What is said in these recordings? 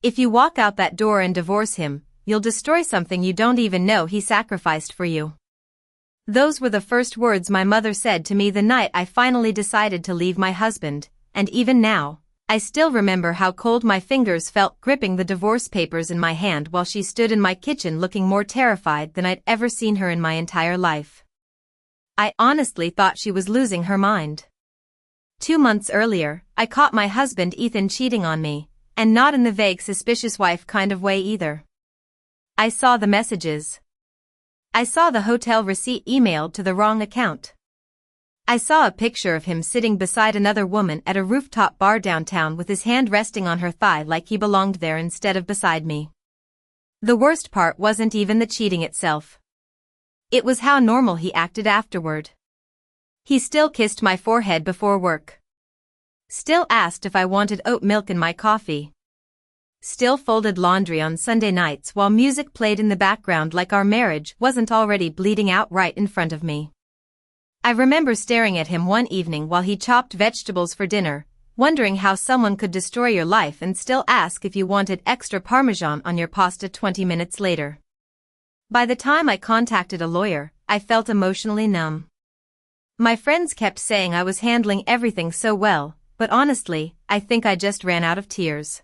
If you walk out that door and divorce him, you'll destroy something you don't even know he sacrificed for you. Those were the first words my mother said to me the night I finally decided to leave my husband, and even now, I still remember how cold my fingers felt gripping the divorce papers in my hand while she stood in my kitchen looking more terrified than I'd ever seen her in my entire life. I honestly thought she was losing her mind. 2 months earlier, I caught my husband Ethan cheating on me, and not in the vague suspicious wife kind of way either. I saw the messages. I saw the hotel receipt emailed to the wrong account. I saw a picture of him sitting beside another woman at a rooftop bar downtown with his hand resting on her thigh like he belonged there instead of beside me. The worst part wasn't even the cheating itself. It was how normal he acted afterward. He still kissed my forehead before work. Still asked if I wanted oat milk in my coffee. Still folded laundry on Sunday nights while music played in the background like our marriage wasn't already bleeding out right in front of me. I remember staring at him one evening while he chopped vegetables for dinner, wondering how someone could destroy your life and still ask if you wanted extra Parmesan on your pasta 20 minutes later. By the time I contacted a lawyer, I felt emotionally numb. My friends kept saying I was handling everything so well, but honestly, I think I just ran out of tears.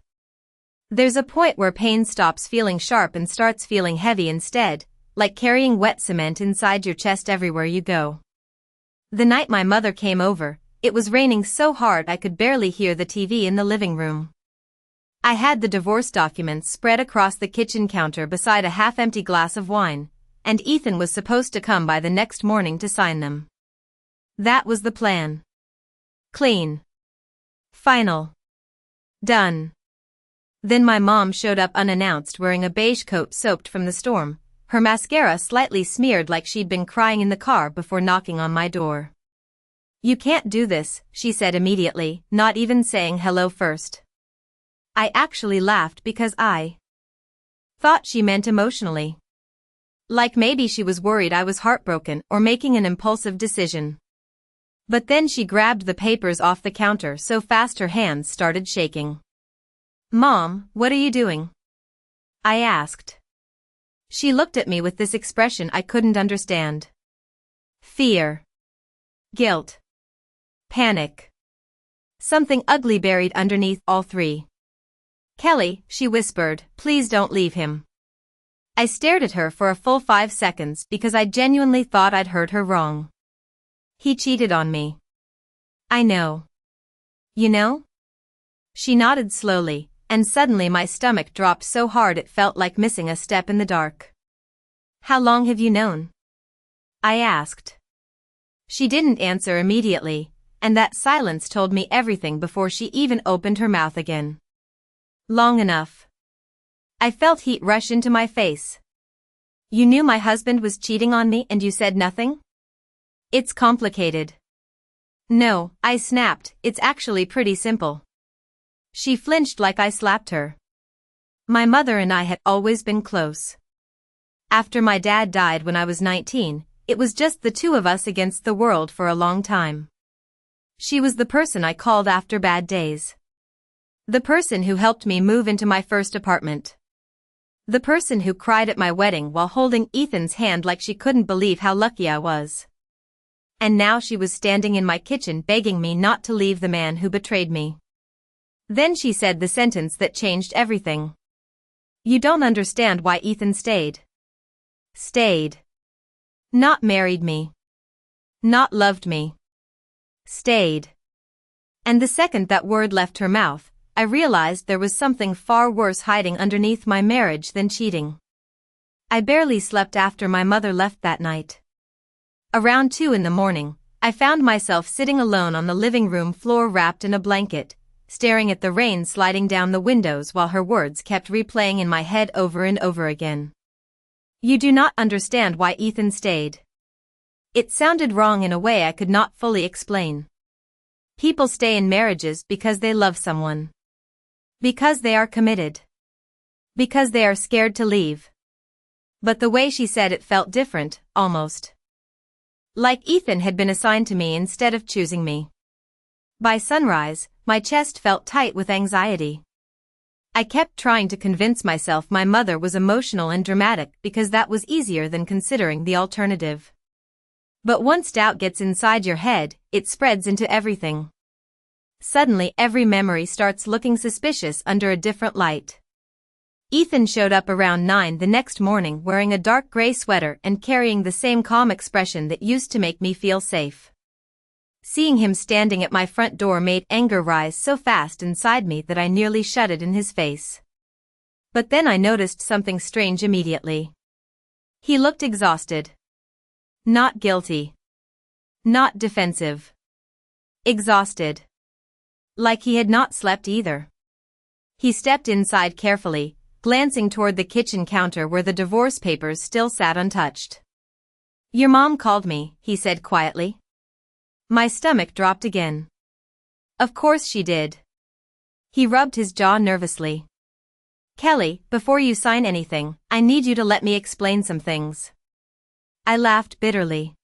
There's a point where pain stops feeling sharp and starts feeling heavy instead, like carrying wet cement inside your chest everywhere you go. The night my mother came over, it was raining so hard I could barely hear the TV in the living room. I had the divorce documents spread across the kitchen counter beside a half-empty glass of wine, and Ethan was supposed to come by the next morning to sign them. That was the plan. Clean. Final. Done. Then my mom showed up unannounced wearing a beige coat soaked from the storm, her mascara slightly smeared like she'd been crying in the car before knocking on my door. "You can't do this," she said immediately, not even saying hello first. I actually laughed because I thought she meant emotionally. Like maybe she was worried I was heartbroken or making an impulsive decision. But then she grabbed the papers off the counter so fast her hands started shaking. "Mom, what are you doing?" I asked. She looked at me with this expression I couldn't understand. Fear. Guilt. Panic. Something ugly buried underneath all three. "Kelly," she whispered, "please don't leave him." I stared at her for a full 5 seconds because I genuinely thought I'd heard her wrong. "He cheated on me." "I know." "You know?" She nodded slowly, and suddenly my stomach dropped so hard it felt like missing a step in the dark. "How long have you known?" I asked. She didn't answer immediately, and that silence told me everything before she even opened her mouth again. "Long enough." I felt heat rush into my face. "You knew my husband was cheating on me and you said nothing?" "It's complicated." "No," I snapped, "it's actually pretty simple." She flinched like I slapped her. My mother and I had always been close. After my dad died when I was 19, it was just the two of us against the world for a long time. She was the person I called after bad days. The person who helped me move into my first apartment. The person who cried at my wedding while holding Ethan's hand like she couldn't believe how lucky I was. And now she was standing in my kitchen begging me not to leave the man who betrayed me. Then she said the sentence that changed everything. "You don't understand why Ethan stayed." Stayed. Not married me. Not loved me. Stayed. And the second that word left her mouth, I realized there was something far worse hiding underneath my marriage than cheating. I barely slept after my mother left that night. Around 2 in the morning, I found myself sitting alone on the living room floor wrapped in a blanket, staring at the rain sliding down the windows while her words kept replaying in my head over and over again. "You do not understand why Ethan stayed." It sounded wrong in a way I could not fully explain. People stay in marriages because they love someone. Because they are committed. Because they are scared to leave. But the way she said it felt different, almost. Like Ethan had been assigned to me instead of choosing me. By sunrise, my chest felt tight with anxiety. I kept trying to convince myself my mother was emotional and dramatic because that was easier than considering the alternative. But once doubt gets inside your head, it spreads into everything. Suddenly every memory starts looking suspicious under a different light. Ethan showed up around 9 the next morning wearing a dark gray sweater and carrying the same calm expression that used to make me feel safe. Seeing him standing at my front door made anger rise so fast inside me that I nearly shut it in his face. But then I noticed something strange immediately. He looked exhausted. Not guilty. Not defensive. Exhausted. Like he had not slept either. He stepped inside carefully, glancing toward the kitchen counter where the divorce papers still sat untouched. "Your mom called me," he said quietly. My stomach dropped again. Of course she did. He rubbed his jaw nervously. "Kelly, before you sign anything, I need you to let me explain some things." I laughed bitterly.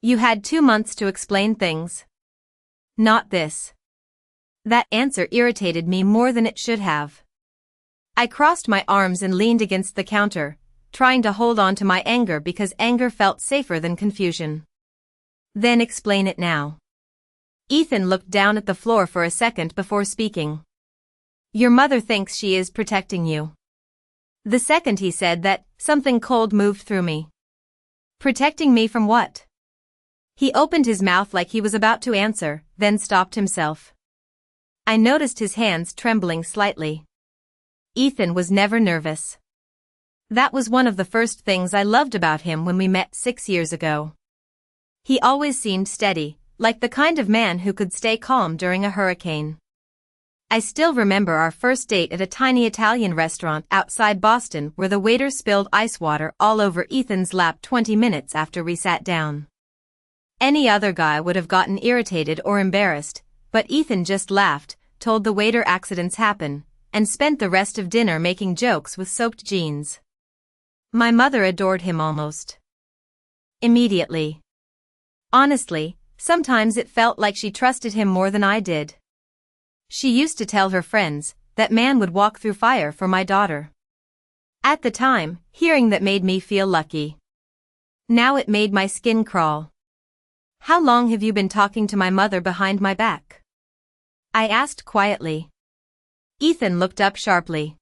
"You had 2 months to explain things." "Not this." That answer irritated me more than it should have. I crossed my arms and leaned against the counter, trying to hold on to my anger because anger felt safer than confusion. "Then explain it now." Ethan looked down at the floor for a second before speaking. "Your mother thinks she is protecting you." The second he said that, something cold moved through me. Protecting me from what? He opened his mouth like he was about to answer, then stopped himself. I noticed his hands trembling slightly. Ethan was never nervous. That was one of the first things I loved about him when we met 6 years ago. He always seemed steady, like the kind of man who could stay calm during a hurricane. I still remember our first date at a tiny Italian restaurant outside Boston where the waiter spilled ice water all over Ethan's lap 20 minutes after we sat down. Any other guy would have gotten irritated or embarrassed, but Ethan just laughed, told the waiter accidents happen, and spent the rest of dinner making jokes with soaked jeans. My mother adored him almost immediately. Honestly, sometimes it felt like she trusted him more than I did. She used to tell her friends, that man would walk through fire for my daughter. At the time, hearing that made me feel lucky. Now it made my skin crawl. "How long have you been talking to my mother behind my back?" I asked quietly. Ethan looked up sharply.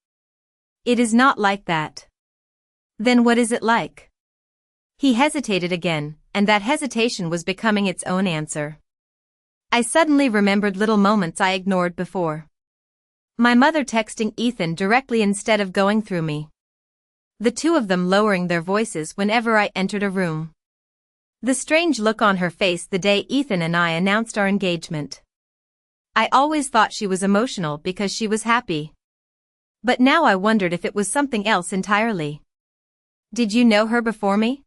"It is not like that." "Then what is it like?" He hesitated again, and that hesitation was becoming its own answer. I suddenly remembered little moments I ignored before. My mother texting Ethan directly instead of going through me. The two of them lowering their voices whenever I entered a room. The strange look on her face the day Ethan and I announced our engagement. I always thought she was emotional because she was happy. But now I wondered if it was something else entirely. "Did you know her before me?"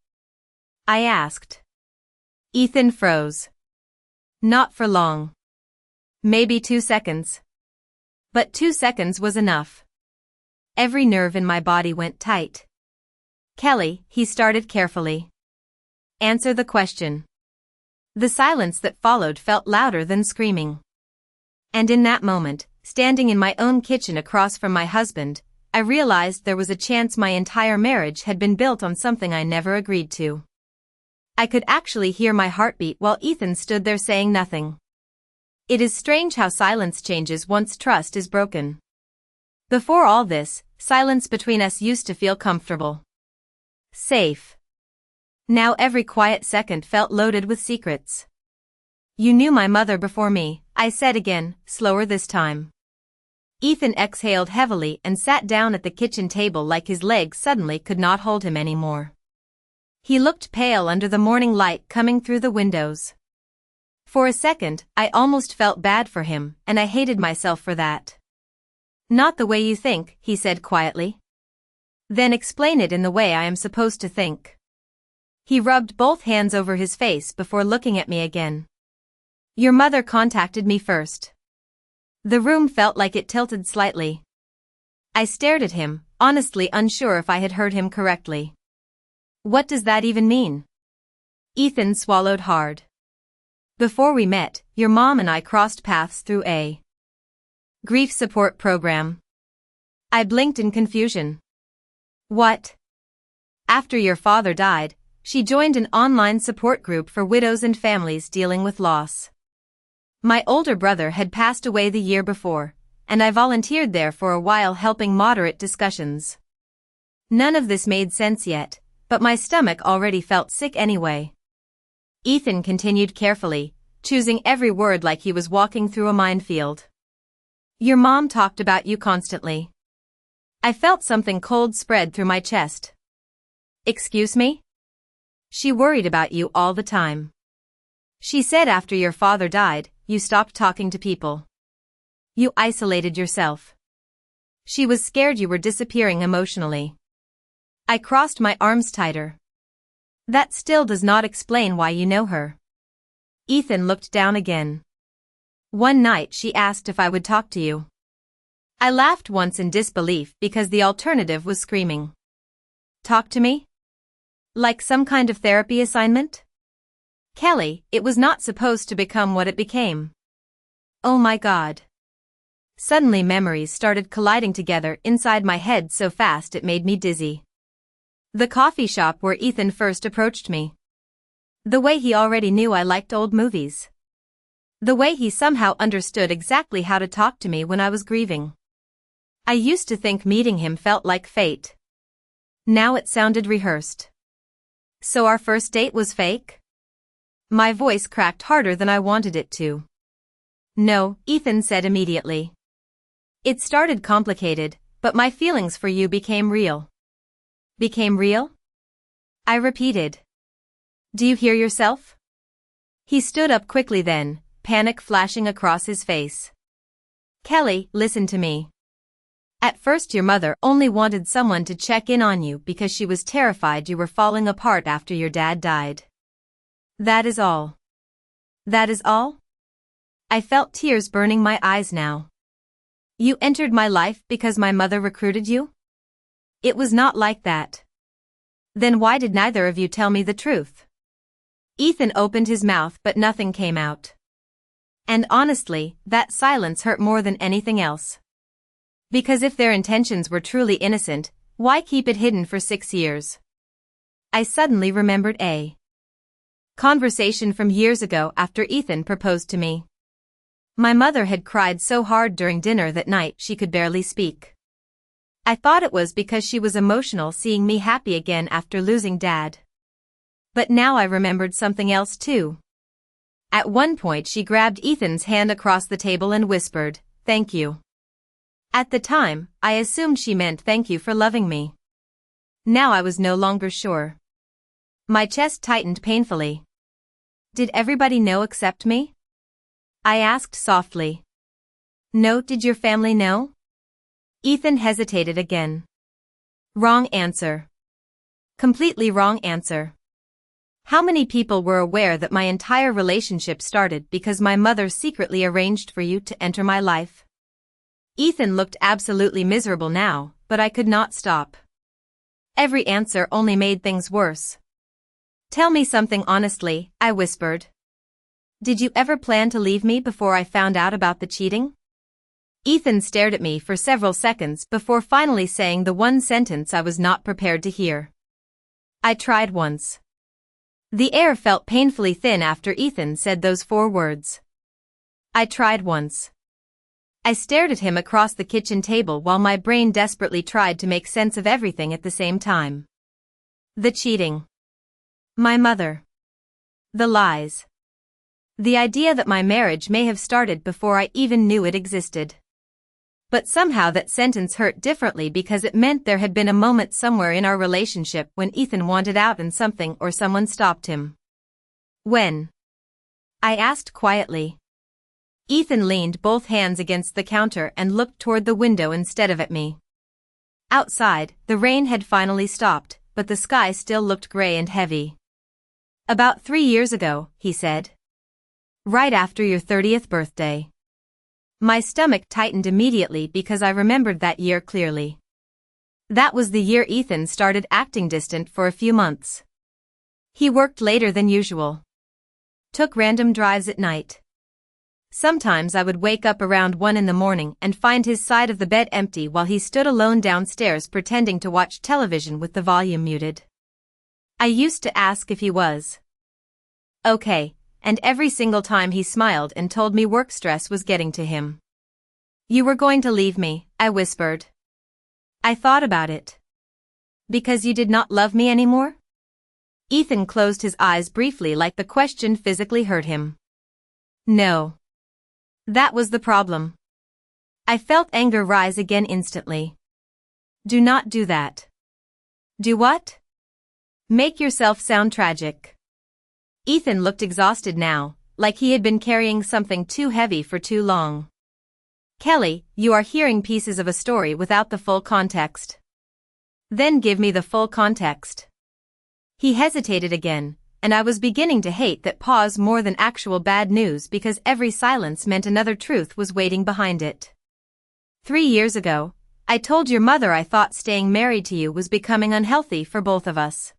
I asked. Ethan froze. "Not for long. Maybe 2 seconds. But 2 seconds was enough. Every nerve in my body went tight. "Kelly," he started carefully. "Answer the question." The silence that followed felt louder than screaming. And in that moment, standing in my own kitchen across from my husband, I realized there was a chance my entire marriage had been built on something I never agreed to. I could actually hear my heartbeat while Ethan stood there saying nothing. It is strange how silence changes once trust is broken. Before all this, silence between us used to feel comfortable. Safe. Now every quiet second felt loaded with secrets. "You knew my mother before me," I said again, slower this time. Ethan exhaled heavily and sat down at the kitchen table like his legs suddenly could not hold him anymore. He looked pale under the morning light coming through the windows. For a second, I almost felt bad for him, and I hated myself for that. "Not the way you think," he said quietly. "Then explain it in the way I am supposed to think." He rubbed both hands over his face before looking at me again. "Your mother contacted me first." The room felt like it tilted slightly. I stared at him, honestly unsure if I had heard him correctly. "What does that even mean?" Ethan swallowed hard. "Before we met, your mom and I crossed paths through a grief support program. I blinked in confusion. What? After your father died, she joined an online support group for widows and families dealing with loss. My older brother had passed away the year before, and I volunteered there for a while helping moderate discussions. None of this made sense yet, but my stomach already felt sick anyway. Ethan continued carefully, choosing every word like he was walking through a minefield. Your mom talked about you constantly. I felt something cold spread through my chest. Excuse me? She worried about you all the time. She said after your father died, you stopped talking to people. You isolated yourself. She was scared you were disappearing emotionally. I crossed my arms tighter. That still does not explain why you know her. Ethan looked down again. One night she asked if I would talk to you. I laughed once in disbelief because the alternative was screaming. Talk to me? Like some kind of therapy assignment? Kelly, it was not supposed to become what it became. Oh my God. Suddenly memories started colliding together inside my head so fast it made me dizzy. The coffee shop where Ethan first approached me. The way he already knew I liked old movies. The way he somehow understood exactly how to talk to me when I was grieving. I used to think meeting him felt like fate. Now it sounded rehearsed. So our first date was fake? My voice cracked harder than I wanted it to. No, Ethan said immediately. It started complicated, but my feelings for you became real. Became real? I repeated. Do you hear yourself? He stood up quickly then, panic flashing across his face. Kelly, listen to me. At first your mother only wanted someone to check in on you because she was terrified you were falling apart after your dad died. That is all. That is all? I felt tears burning my eyes now. You entered my life because my mother recruited you? It was not like that. Then why did neither of you tell me the truth? Ethan opened his mouth but nothing came out. And honestly, that silence hurt more than anything else. Because if their intentions were truly innocent, why keep it hidden for 6 years? I suddenly remembered a conversation from years ago after Ethan proposed to me. My mother had cried so hard during dinner that night she could barely speak. I thought it was because she was emotional seeing me happy again after losing Dad. But now I remembered something else too. At one point she grabbed Ethan's hand across the table and whispered, "Thank you." At the time, I assumed she meant thank you for loving me. Now I was no longer sure. My chest tightened painfully. Did everybody know except me? I asked softly. No, did your family know? Ethan hesitated again. Wrong answer. Completely wrong answer. How many people were aware that my entire relationship started because my mother secretly arranged for you to enter my life? Ethan looked absolutely miserable now, but I could not stop. Every answer only made things worse. Tell me something honestly, I whispered. Did you ever plan to leave me before I found out about the cheating? Ethan stared at me for several seconds before finally saying the one sentence I was not prepared to hear. I tried once. The air felt painfully thin after Ethan said those 4 words. I tried once. I stared at him across the kitchen table while my brain desperately tried to make sense of everything at the same time. The cheating. My mother. The lies. The idea that my marriage may have started before I even knew it existed. But somehow that sentence hurt differently because it meant there had been a moment somewhere in our relationship when Ethan wanted out and something or someone stopped him. When? I asked quietly. Ethan leaned both hands against the counter and looked toward the window instead of at me. Outside, the rain had finally stopped, but the sky still looked gray and heavy. About 3 years ago, he said. Right after your 30th birthday. My stomach tightened immediately because I remembered that year clearly. That was the year Ethan started acting distant for a few months. He worked later than usual. Took random drives at night. Sometimes I would wake up around 1 in the morning and find his side of the bed empty while he stood alone downstairs pretending to watch television with the volume muted. I used to ask if he was okay, and every single time he smiled and told me work stress was getting to him. "You were going to leave me," I whispered. "I thought about it." "Because you did not love me anymore?" Ethan closed his eyes briefly like the question physically hurt him. "No. That was the problem." I felt anger rise again instantly. "Do not do that." "Do what?" "Make yourself sound tragic." Ethan looked exhausted now, like he had been carrying something too heavy for too long. "Kelly, you are hearing pieces of a story without the full context." "Then give me the full context." He hesitated again, and I was beginning to hate that pause more than actual bad news because every silence meant another truth was waiting behind it. 3 years ago, I told your mother I thought staying married to you was becoming unhealthy for both of us.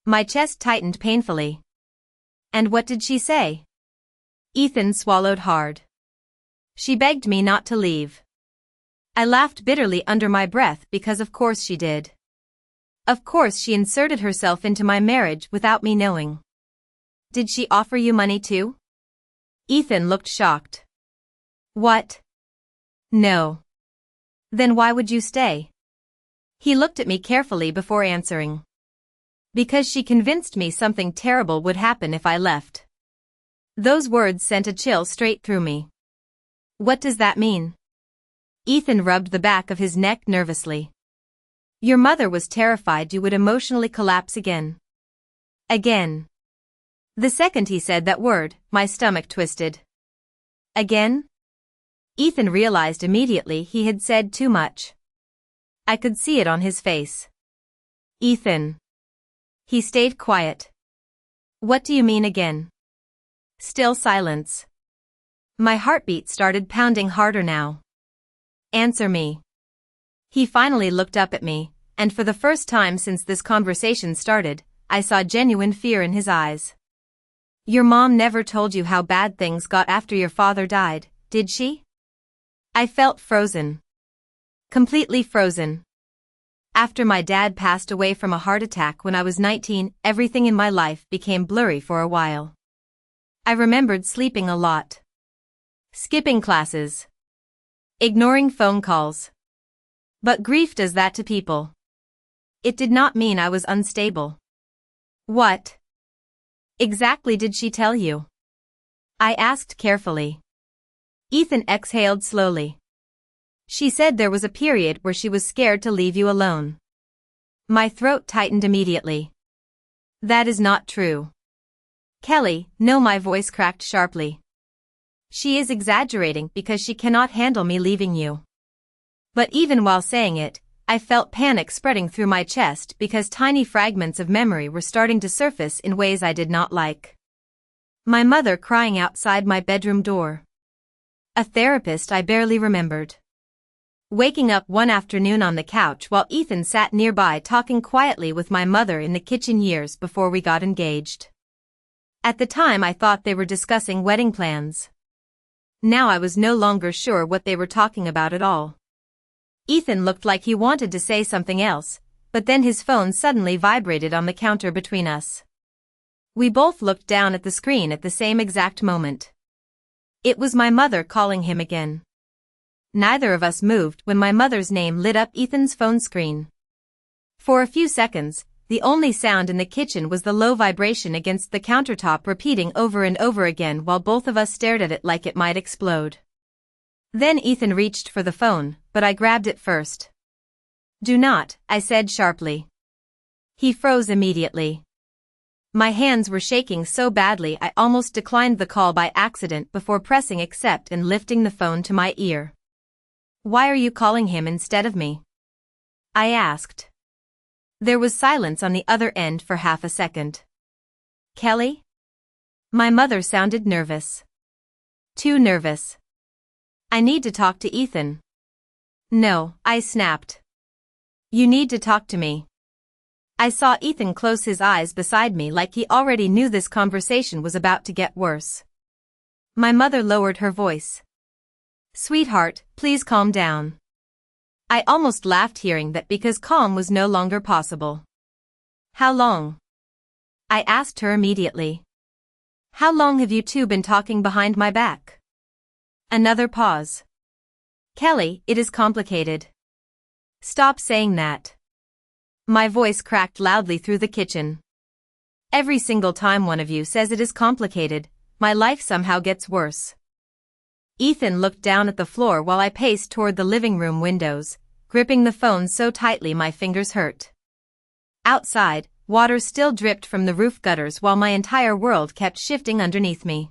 My chest tightened painfully. "And what did she say?" Ethan swallowed hard. "She begged me not to leave." I laughed bitterly under my breath because of course she did. Of course she inserted herself into my marriage without me knowing. "Did she offer you money too?" Ethan looked shocked. "What? No. Then why would you stay?" He looked at me carefully before answering. "Because she convinced me something terrible would happen if I left." Those words sent a chill straight through me. "What does that mean?" Ethan rubbed the back of his neck nervously. "Your mother was terrified you would emotionally collapse again." Again. The second he said that word, my stomach twisted. Again? Ethan realized immediately he had said too much. I could see it on his face. "Ethan." He stayed quiet. "What do you mean again?" Still silence. My heartbeat started pounding harder now. "Answer me." He finally looked up at me, and for the first time since this conversation started, I saw genuine fear in his eyes. "Your mom never told you how bad things got after your father died, did she?" I felt frozen. Completely frozen. After my dad passed away from a heart attack when I was 19, everything in my life became blurry for a while. I remembered sleeping a lot. Skipping classes. Ignoring phone calls. But grief does that to people. It did not mean I was unstable. "What exactly did she tell you?" I asked carefully. Ethan exhaled slowly. "She said there was a period where she was scared to leave you alone." My throat tightened immediately. "That is not true." "Kelly, no," my voice cracked sharply. "She is exaggerating because she cannot handle me leaving you." But even while saying it, I felt panic spreading through my chest because tiny fragments of memory were starting to surface in ways I did not like. My mother crying outside my bedroom door. A therapist I barely remembered. Waking up one afternoon on the couch while Ethan sat nearby talking quietly with my mother in the kitchen years before we got engaged. At the time I thought they were discussing wedding plans. Now I was no longer sure what they were talking about at all. Ethan looked like he wanted to say something else, but then his phone suddenly vibrated on the counter between us. We both looked down at the screen at the same exact moment. It was my mother calling him again. Neither of us moved when my mother's name lit up Ethan's phone screen. For a few seconds, the only sound in the kitchen was the low vibration against the countertop repeating over and over again while both of us stared at it like it might explode. Then Ethan reached for the phone, but I grabbed it first. "Do not," I said sharply. He froze immediately. My hands were shaking so badly I almost declined the call by accident before pressing accept and lifting the phone to my ear. "Why are you calling him instead of me?" I asked. There was silence on the other end for half a second. "Kelly?" My mother sounded nervous. Too nervous. "I need to talk to Ethan." "No," I snapped. "You need to talk to me." I saw Ethan close his eyes beside me like he already knew this conversation was about to get worse. My mother lowered her voice. Sweetheart, please calm down. I almost laughed hearing that because calm was no longer possible. How long? I asked her immediately. How long have you two been talking behind my back? Another pause. Kelly, it is complicated. Stop saying that. My voice cracked loudly through the kitchen. Every single time one of you says it is complicated, my life somehow gets worse. Ethan looked down at the floor while I paced toward the living room windows, gripping the phone so tightly my fingers hurt. Outside, water still dripped from the roof gutters while my entire world kept shifting underneath me.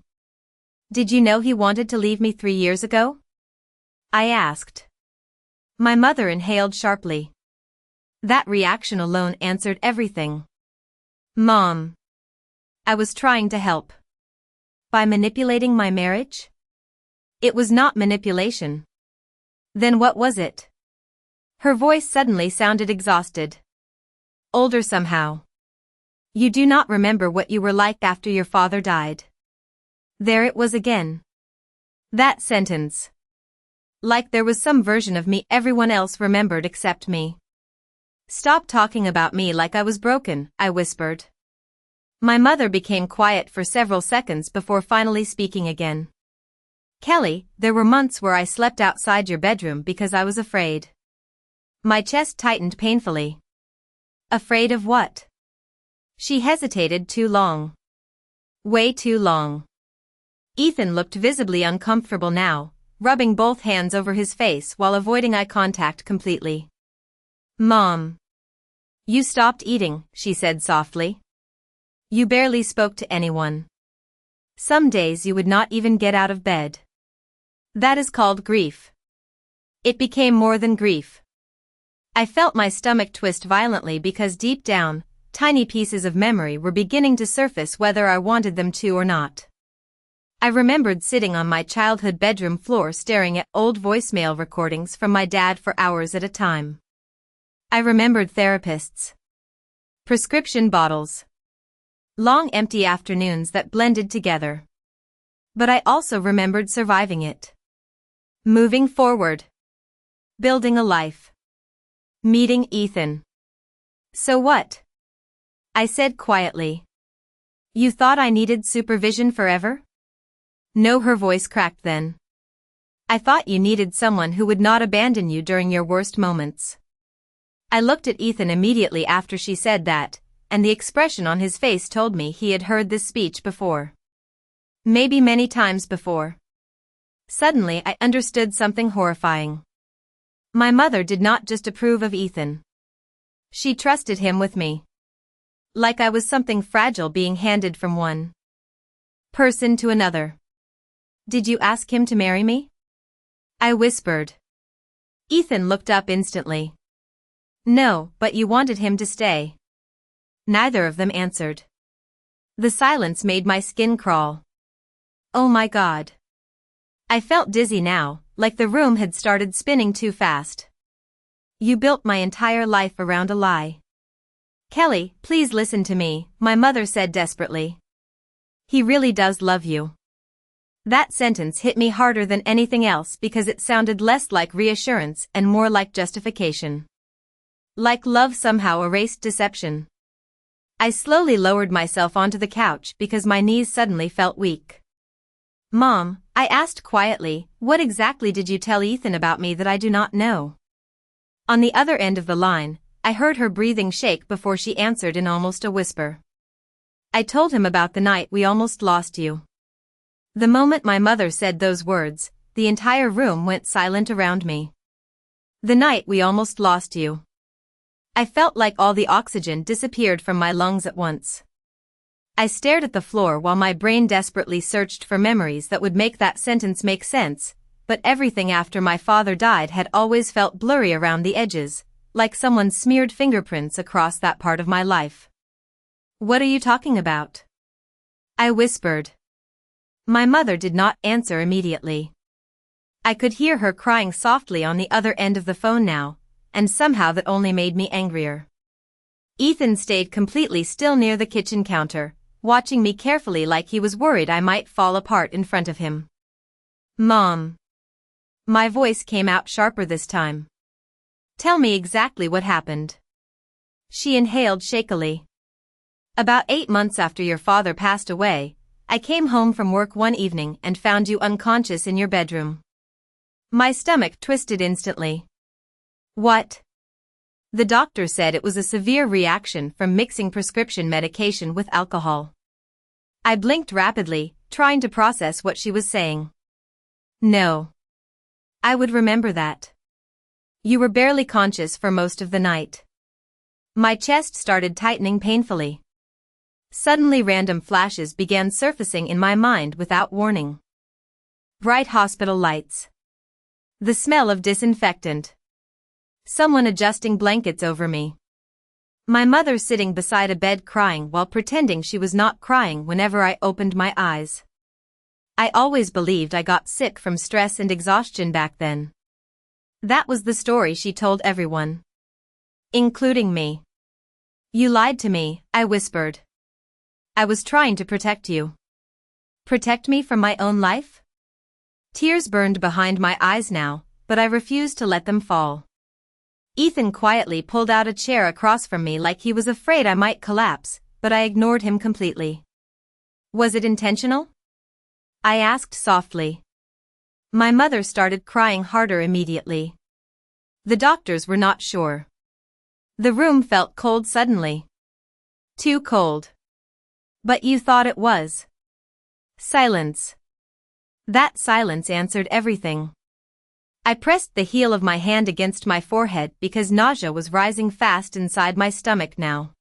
Did you know he wanted to leave me 3 years ago? I asked. My mother inhaled sharply. That reaction alone answered everything. Mom. I was trying to help. By manipulating my marriage? It was not manipulation. Then what was it? Her voice suddenly sounded exhausted. Older somehow. You do not remember what you were like after your father died. There it was again. That sentence. Like there was some version of me everyone else remembered except me. Stop talking about me like I was broken, I whispered. My mother became quiet for several seconds before finally speaking again. Kelly, there were months where I slept outside your bedroom because I was afraid. My chest tightened painfully. Afraid of what? She hesitated too long. Way too long. Ethan looked visibly uncomfortable now, rubbing both hands over his face while avoiding eye contact completely. Mom. You stopped eating, she said softly. You barely spoke to anyone. Some days you would not even get out of bed. That is called grief. It became more than grief. I felt my stomach twist violently because deep down, tiny pieces of memory were beginning to surface whether I wanted them to or not. I remembered sitting on my childhood bedroom floor staring at old voicemail recordings from my dad for hours at a time. I remembered therapists. Prescription bottles. Long empty afternoons that blended together. But I also remembered surviving it. Moving forward. Building a life. Meeting Ethan. So what? I said quietly. You thought I needed supervision forever? No, her voice cracked then. I thought you needed someone who would not abandon you during your worst moments. I looked at Ethan immediately after she said that, and the expression on his face told me he had heard this speech before. Maybe many times before. Suddenly I understood something horrifying. My mother did not just approve of Ethan. She trusted him with me. Like I was something fragile being handed from one person to another. Did you ask him to marry me? I whispered. Ethan looked up instantly. No, but you wanted him to stay. Neither of them answered. The silence made my skin crawl. Oh my God. I felt dizzy now, like the room had started spinning too fast. You built my entire life around a lie. Kelly, please listen to me, my mother said desperately. He really does love you. That sentence hit me harder than anything else because it sounded less like reassurance and more like justification. Like love somehow erased deception. I slowly lowered myself onto the couch because my knees suddenly felt weak. Mom, I asked quietly, what exactly did you tell Ethan about me that I do not know? On the other end of the line, I heard her breathing shake before she answered in almost a whisper. I told him about the night we almost lost you. The moment my mother said those words, the entire room went silent around me. The night we almost lost you. I felt like all the oxygen disappeared from my lungs at once. I stared at the floor while my brain desperately searched for memories that would make that sentence make sense, but everything after my father died had always felt blurry around the edges, like someone smeared fingerprints across that part of my life. What are you talking about? I whispered. My mother did not answer immediately. I could hear her crying softly on the other end of the phone now, and somehow that only made me angrier. Ethan stayed completely still near the kitchen counter, watching me carefully like he was worried I might fall apart in front of him. "Mom." My voice came out sharper this time. "Tell me exactly what happened." She inhaled shakily. "About 8 months after your father passed away, I came home from work one evening and found you unconscious in your bedroom." My stomach twisted instantly. "What?" "The doctor said it was a severe reaction from mixing prescription medication with alcohol." I blinked rapidly, trying to process what she was saying. "No. I would remember that. You were barely conscious for most of the night." My chest started tightening painfully. Suddenly random flashes began surfacing in my mind without warning. Bright hospital lights. The smell of disinfectant. Someone adjusting blankets over me. My mother sitting beside a bed crying while pretending she was not crying whenever I opened my eyes. I always believed I got sick from stress and exhaustion back then. That was the story she told everyone. Including me. "You lied to me," I whispered. "I was trying to protect you." Protect me from my own life? Tears burned behind my eyes now, but I refused to let them fall. Ethan quietly pulled out a chair across from me like he was afraid I might collapse, but I ignored him completely. "Was it intentional?" I asked softly. My mother started crying harder immediately. The doctors were not sure. The room felt cold suddenly. Too cold. "But you thought it was." Silence. That silence answered everything. I pressed the heel of my hand against my forehead because nausea was rising fast inside my stomach now.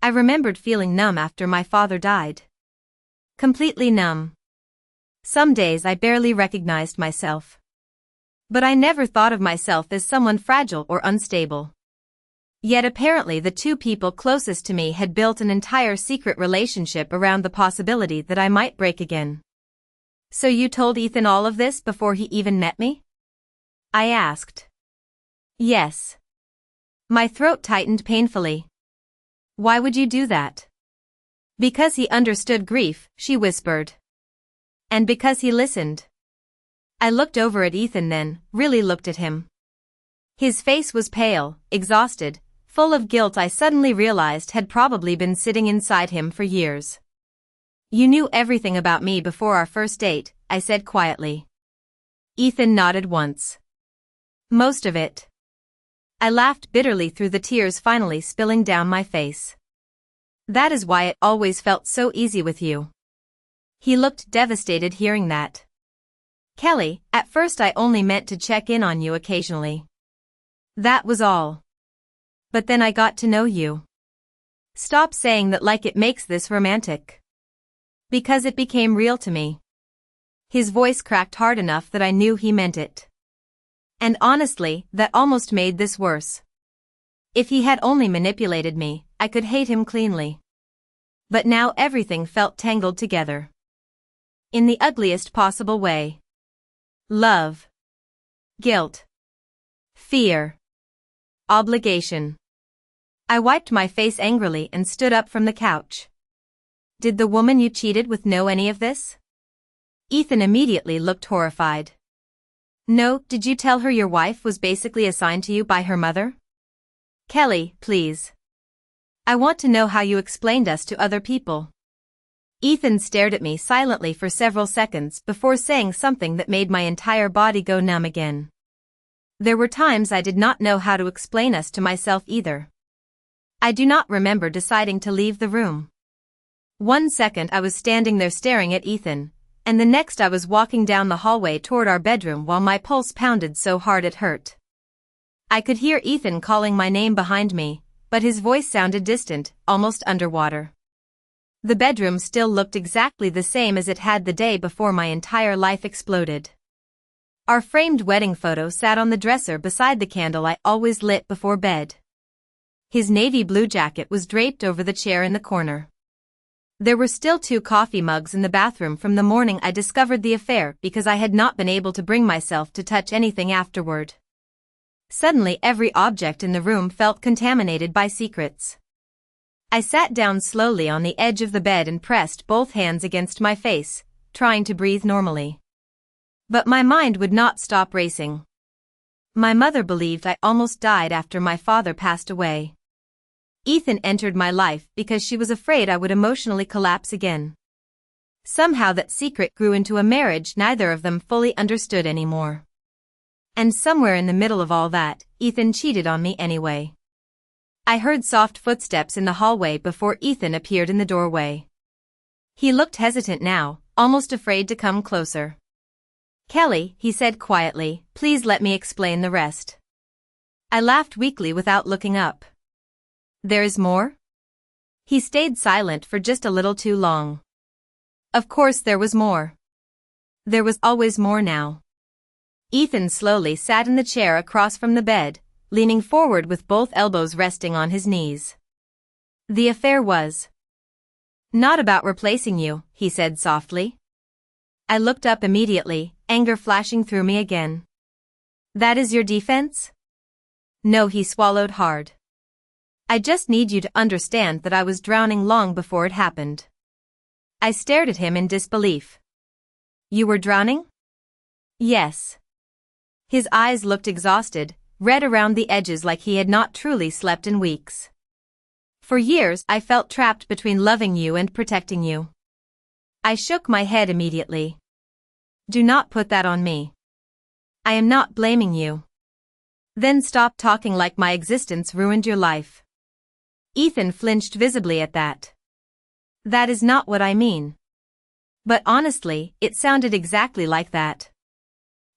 I remembered feeling numb after my father died. Completely numb. Some days I barely recognized myself. But I never thought of myself as someone fragile or unstable. Yet apparently the two people closest to me had built an entire secret relationship around the possibility that I might break again. "So you told Ethan all of this before he even met me?" I asked. "Yes." My throat tightened painfully. "Why would you do that?" "Because he understood grief," she whispered. "And because he listened." I looked over at Ethan then, really looked at him. His face was pale, exhausted, full of guilt I suddenly realized had probably been sitting inside him for years. "You knew everything about me before our first date," I said quietly. Ethan nodded once. "Most of it." I laughed bitterly through the tears finally spilling down my face. "That is why it always felt so easy with you." He looked devastated hearing that. "Kelly, at first I only meant to check in on you occasionally. That was all. But then I got to know you." "Stop saying that like it makes this romantic." "Because it became real to me." His voice cracked hard enough that I knew he meant it. And honestly, that almost made this worse. If he had only manipulated me, I could hate him cleanly. But now everything felt tangled together. In the ugliest possible way. Love. Guilt. Fear. Obligation. I wiped my face angrily and stood up from the couch. "Did the woman you cheated with know any of this?" Ethan immediately looked horrified. "No, did you tell her your wife was basically assigned to you by her mother?" "Kelly, please. I want to know how you explained us to other people." Ethan stared at me silently for several seconds before saying something that made my entire body go numb again. "There were times I did not know how to explain us to myself either. I do not remember deciding to leave the room. One second I was standing there staring at Ethan, and the next I was walking down the hallway toward our bedroom while my pulse pounded so hard it hurt. I could hear Ethan calling my name behind me, but his voice sounded distant, almost underwater. The bedroom still looked exactly the same as it had the day before my entire life exploded. Our framed wedding photo sat on the dresser beside the candle I always lit before bed. His navy blue jacket was draped over the chair in the corner. There were still 2 coffee mugs in the bathroom from the morning I discovered the affair because I had not been able to bring myself to touch anything afterward. Suddenly every object in the room felt contaminated by secrets. I sat down slowly on the edge of the bed and pressed both hands against my face, trying to breathe normally. But my mind would not stop racing. My mother believed I almost died after my father passed away. Ethan entered my life because she was afraid I would emotionally collapse again. Somehow that secret grew into a marriage neither of them fully understood anymore. And somewhere in the middle of all that, Ethan cheated on me anyway. I heard soft footsteps in the hallway before Ethan appeared in the doorway. He looked hesitant now, almost afraid to come closer. "Kelly," he said quietly, "please let me explain the rest." I laughed weakly without looking up. "There is more?" He stayed silent for just a little too long. Of course there was more. There was always more now. Ethan slowly sat in the chair across from the bed, leaning forward with both elbows resting on his knees. "The affair was not about replacing you," he said softly. I looked up immediately, anger flashing through me again. "That is your defense?" "No," he swallowed hard. "I just need you to understand that I was drowning long before it happened." I stared at him in disbelief. "You were drowning?" "Yes." His eyes looked exhausted, red around the edges like he had not truly slept in weeks. "For years I felt trapped between loving you and protecting you." I shook my head immediately. "Do not put that on me. I am not blaming you." "Then stop talking like my existence ruined your life." Ethan flinched visibly at that. "That is not what I mean." But honestly, it sounded exactly like that.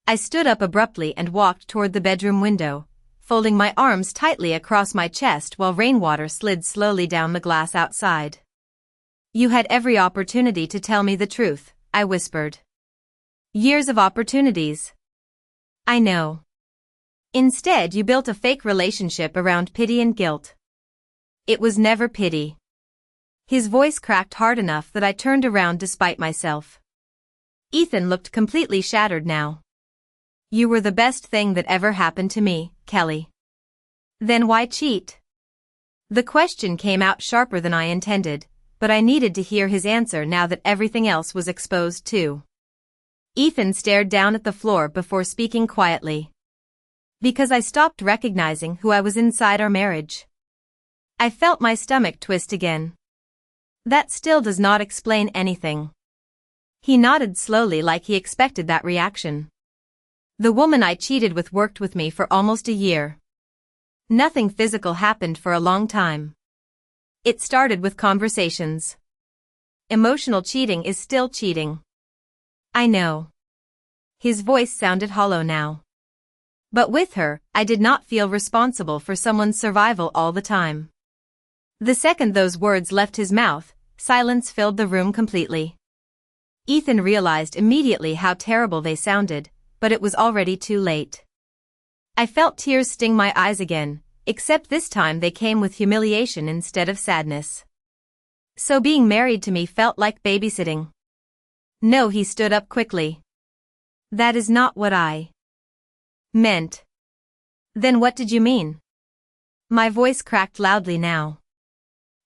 I stood up abruptly and walked toward the bedroom window, folding my arms tightly across my chest while rainwater slid slowly down the glass outside. "You had every opportunity to tell me the truth," I whispered. "Years of opportunities." "I know. Instead you built a fake relationship around pity and guilt." "It was never pity." His voice cracked hard enough that I turned around despite myself. Ethan looked completely shattered now. "You were the best thing that ever happened to me, Kelly." "Then why cheat?" The question came out sharper than I intended, but I needed to hear his answer now that everything else was exposed too. Ethan stared down at the floor before speaking quietly. "Because I stopped recognizing who I was inside our marriage." I felt my stomach twist again. "That still does not explain anything." He nodded slowly like he expected that reaction. "The woman I cheated with worked with me for almost a year. Nothing physical happened for a long time. It started with conversations. Emotional cheating is still cheating." "I know." His voice sounded hollow now. "But with her, I did not feel responsible for someone's survival all the time." The second those words left his mouth, silence filled the room completely. Ethan realized immediately how terrible they sounded, but it was already too late. I felt tears sting my eyes again, except this time they came with humiliation instead of sadness. So being married to me felt like babysitting. "No," he stood up quickly. "That is not what I meant." "Then what did you mean?" My voice cracked loudly now.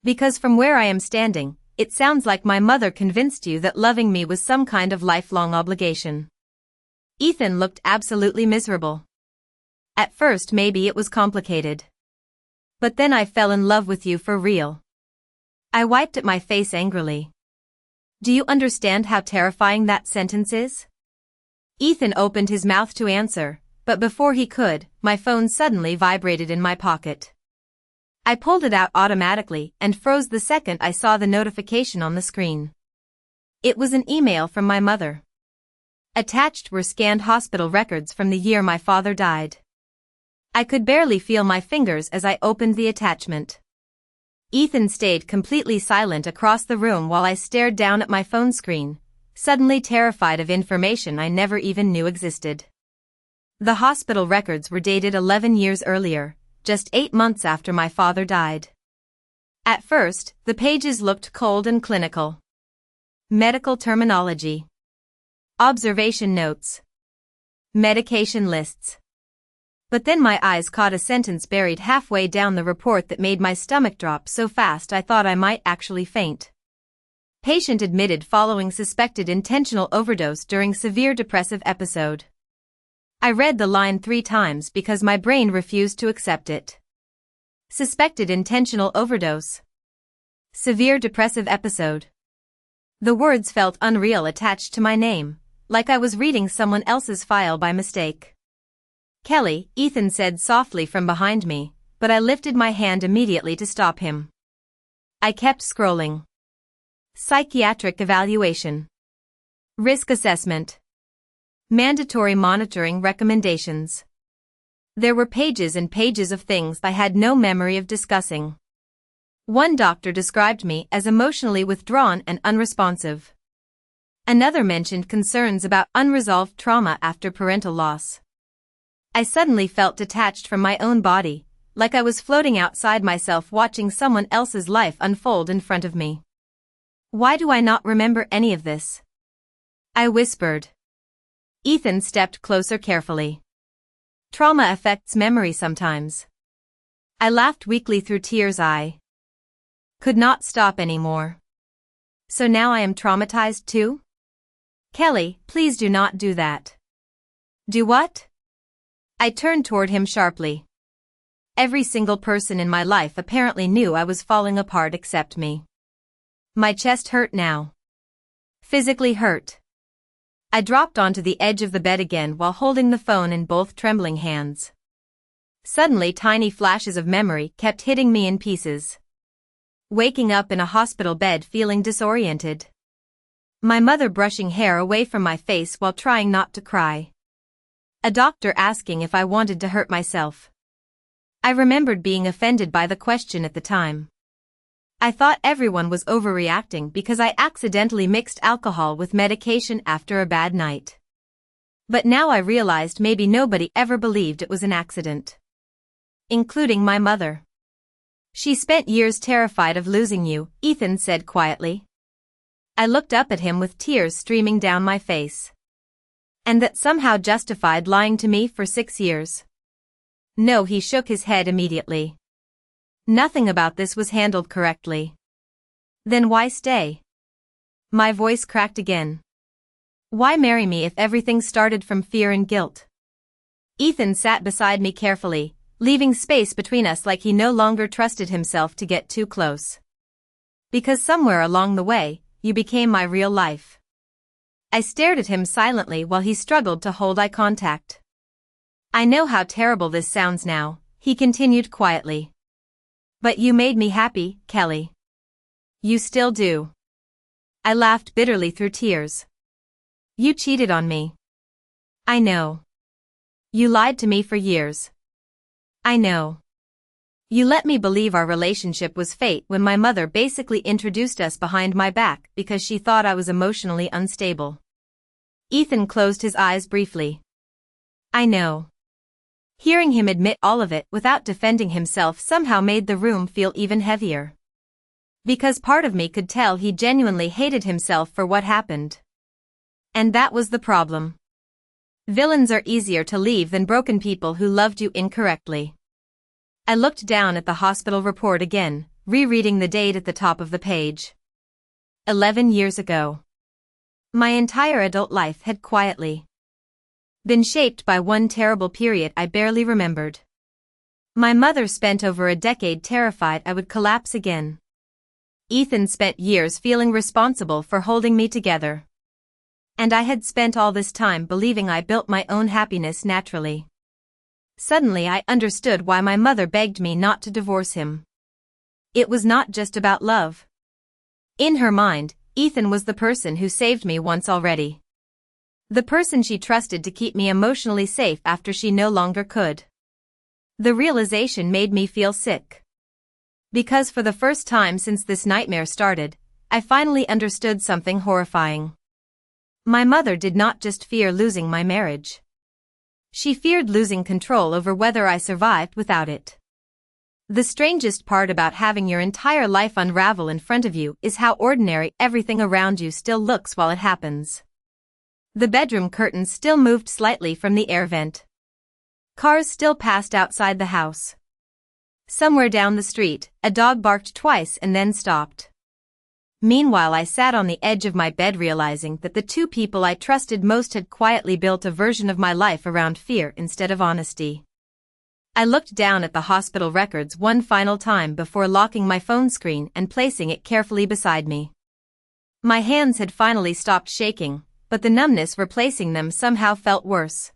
"Because from where I am standing, it sounds like my mother convinced you that loving me was some kind of lifelong obligation." Ethan looked absolutely miserable. "At first maybe it was complicated. But then I fell in love with you for real." I wiped at my face angrily. "Do you understand how terrifying that sentence is?" Ethan opened his mouth to answer, but before he could, my phone suddenly vibrated in my pocket. I pulled it out automatically and froze the second I saw the notification on the screen. It was an email from my mother. Attached were scanned hospital records from the year my father died. I could barely feel my fingers as I opened the attachment. Ethan stayed completely silent across the room while I stared down at my phone screen, suddenly terrified of information I never even knew existed. The hospital records were dated 11 years earlier, just 8 months after my father died. At first, the pages looked cold and clinical. Medical terminology. Observation notes. Medication lists. But then my eyes caught a sentence buried halfway down the report that made my stomach drop so fast I thought I might actually faint. Patient admitted following suspected intentional overdose during severe depressive episode. I read the line 3 times because my brain refused to accept it. Suspected intentional overdose. Severe depressive episode. The words felt unreal attached to my name, like I was reading someone else's file by mistake. Kelly, Ethan said softly from behind me, but I lifted my hand immediately to stop him. I kept scrolling. Psychiatric evaluation. Risk assessment. Mandatory monitoring recommendations. There were pages and pages of things I had no memory of discussing. One doctor described me as emotionally withdrawn and unresponsive. Another mentioned concerns about unresolved trauma after parental loss. I suddenly felt detached from my own body, like I was floating outside myself watching someone else's life unfold in front of me. Why do I not remember any of this? I whispered. Ethan stepped closer carefully. Trauma affects memory sometimes. I laughed weakly through tears. I could not stop anymore. So now I am traumatized too? Kelly, please do not do that. Do what? I turned toward him sharply. Every single person in my life apparently knew I was falling apart except me. My chest hurt now. Physically hurt. I dropped onto the edge of the bed again while holding the phone in both trembling hands. Suddenly tiny flashes of memory kept hitting me in pieces. Waking up in a hospital bed feeling disoriented. My mother brushing hair away from my face while trying not to cry. A doctor asking if I wanted to hurt myself. I remembered being offended by the question at the time. I thought everyone was overreacting because I accidentally mixed alcohol with medication after a bad night. But now I realized maybe nobody ever believed it was an accident. Including my mother. She spent years terrified of losing you, Ethan said quietly. I looked up at him with tears streaming down my face. And that somehow justified lying to me for 6 years. No, he shook his head immediately. Nothing about this was handled correctly. Then why stay? My voice cracked again. Why marry me if everything started from fear and guilt? Ethan sat beside me carefully, leaving space between us like he no longer trusted himself to get too close. Because somewhere along the way, you became my real life. I stared at him silently while he struggled to hold eye contact. I know how terrible this sounds now, he continued quietly. But you made me happy, Kelly. You still do. I laughed bitterly through tears. You cheated on me. I know. You lied to me for years. I know. You let me believe our relationship was fate when my mother basically introduced us behind my back because she thought I was emotionally unstable. Ethan closed his eyes briefly. I know. Hearing him admit all of it without defending himself somehow made the room feel even heavier. Because part of me could tell he genuinely hated himself for what happened. And that was the problem. Villains are easier to leave than broken people who loved you incorrectly. I looked down at the hospital report again, rereading the date at the top of the page. 11 years ago. My entire adult life had quietly been shaped by one terrible period I barely remembered. My mother spent over a decade terrified I would collapse again. Ethan spent years feeling responsible for holding me together. And I had spent all this time believing I built my own happiness naturally. Suddenly I understood why my mother begged me not to divorce him. It was not just about love. In her mind, Ethan was the person who saved me once already. The person she trusted to keep me emotionally safe after she no longer could. The realization made me feel sick. Because for the first time since this nightmare started, I finally understood something horrifying. My mother did not just fear losing my marriage. She feared losing control over whether I survived without it. The strangest part about having your entire life unravel in front of you is how ordinary everything around you still looks while it happens. The bedroom curtains still moved slightly from the air vent. Cars still passed outside the house. Somewhere down the street, a dog barked twice and then stopped. Meanwhile, I sat on the edge of my bed realizing that the two people I trusted most had quietly built a version of my life around fear instead of honesty. I looked down at the hospital records one final time before locking my phone screen and placing it carefully beside me. My hands had finally stopped shaking, but the numbness replacing them somehow felt worse.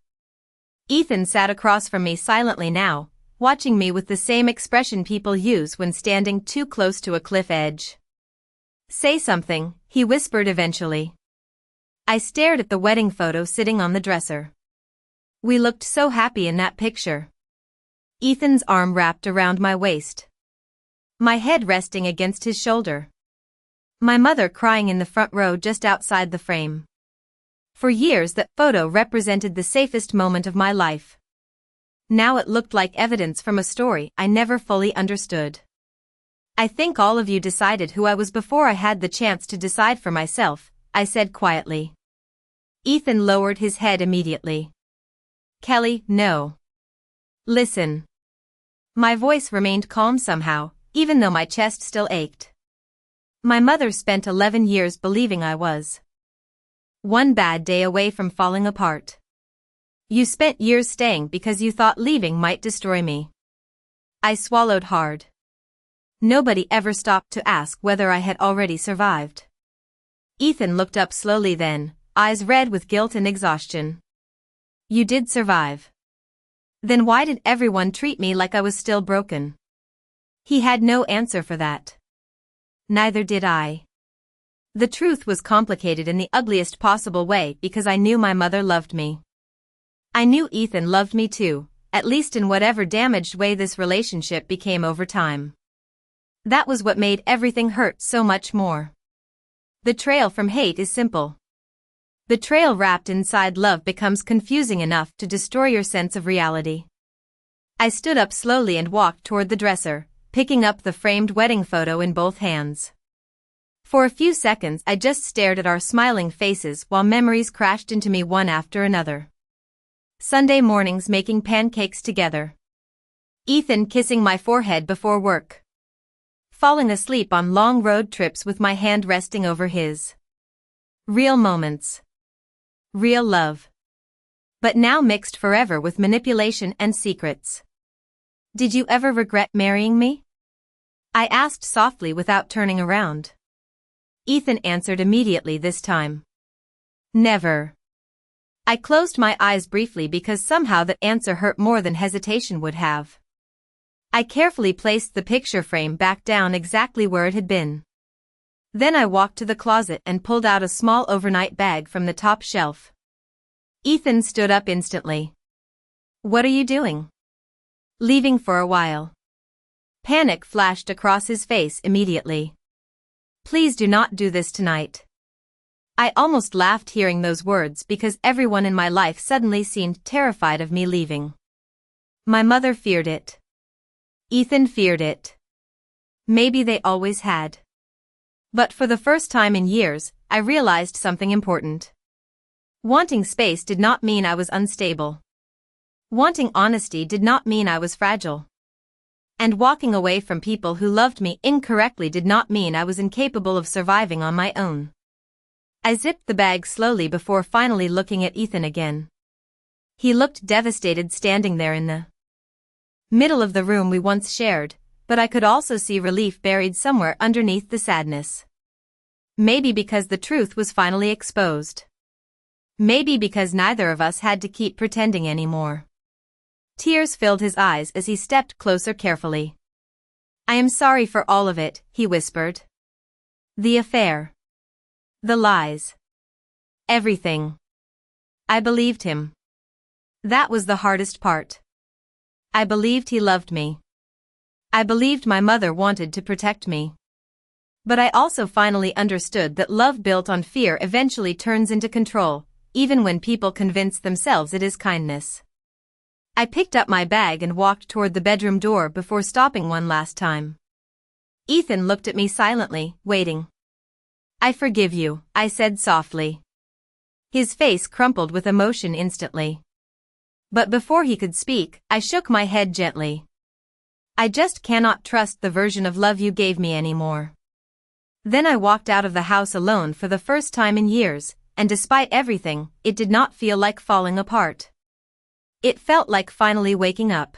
Ethan sat across from me silently now, watching me with the same expression people use when standing too close to a cliff edge. "Say something," he whispered eventually. I stared at the wedding photo sitting on the dresser. We looked so happy in that picture. Ethan's arm wrapped around my waist. My head resting against his shoulder. My mother crying in the front row just outside the frame. For years that photo represented the safest moment of my life. Now it looked like evidence from a story I never fully understood. "I think all of you decided who I was before I had the chance to decide for myself," I said quietly. Ethan lowered his head immediately. "Kelly, no. Listen." My voice remained calm somehow, even though my chest still ached. My mother spent 11 years believing I was one bad day away from falling apart. You spent years staying because you thought leaving might destroy me. I swallowed hard. Nobody ever stopped to ask whether I had already survived. Ethan looked up slowly then, eyes red with guilt and exhaustion. "You did survive. Then why did everyone treat me like I was still broken?" He had no answer for that. Neither did I. The truth was complicated in the ugliest possible way because I knew my mother loved me. I knew Ethan loved me too, at least in whatever damaged way this relationship became over time. That was what made everything hurt so much more. Betrayal from hate is simple. Betrayal wrapped inside love becomes confusing enough to destroy your sense of reality. I stood up slowly and walked toward the dresser, picking up the framed wedding photo in both hands. For a few seconds I just stared at our smiling faces while memories crashed into me one after another. Sunday mornings making pancakes together. Ethan kissing my forehead before work. Falling asleep on long road trips with my hand resting over his. Real moments. Real love. But now mixed forever with manipulation and secrets. "Did you ever regret marrying me?" I asked softly without turning around. Ethan answered immediately this time. "Never." I closed my eyes briefly because somehow that answer hurt more than hesitation would have. I carefully placed the picture frame back down exactly where it had been. Then I walked to the closet and pulled out a small overnight bag from the top shelf. Ethan stood up instantly. "What are you doing?" "Leaving for a while." Panic flashed across his face immediately. "Please do not do this tonight." I almost laughed hearing those words because everyone in my life suddenly seemed terrified of me leaving. My mother feared it. Ethan feared it. Maybe they always had. But for the first time in years, I realized something important. Wanting space did not mean I was unstable. Wanting honesty did not mean I was fragile. And walking away from people who loved me incorrectly did not mean I was incapable of surviving on my own. I zipped the bag slowly before finally looking at Ethan again. He looked devastated standing there in the middle of the room we once shared, but I could also see relief buried somewhere underneath the sadness. Maybe because the truth was finally exposed. Maybe because neither of us had to keep pretending anymore. Tears filled his eyes as he stepped closer carefully. "I am sorry for all of it," he whispered. "The affair. The lies. Everything." I believed him. That was the hardest part. I believed he loved me. I believed my mother wanted to protect me. But I also finally understood that love built on fear eventually turns into control, even when people convince themselves it is kindness. I picked up my bag and walked toward the bedroom door before stopping one last time. Ethan looked at me silently, waiting. "I forgive you," I said softly. His face crumpled with emotion instantly. But before he could speak, I shook my head gently. I just cannot trust the version of love you gave me anymore. Then I walked out of the house alone for the first time in years, and despite everything, it did not feel like falling apart. It felt like finally waking up.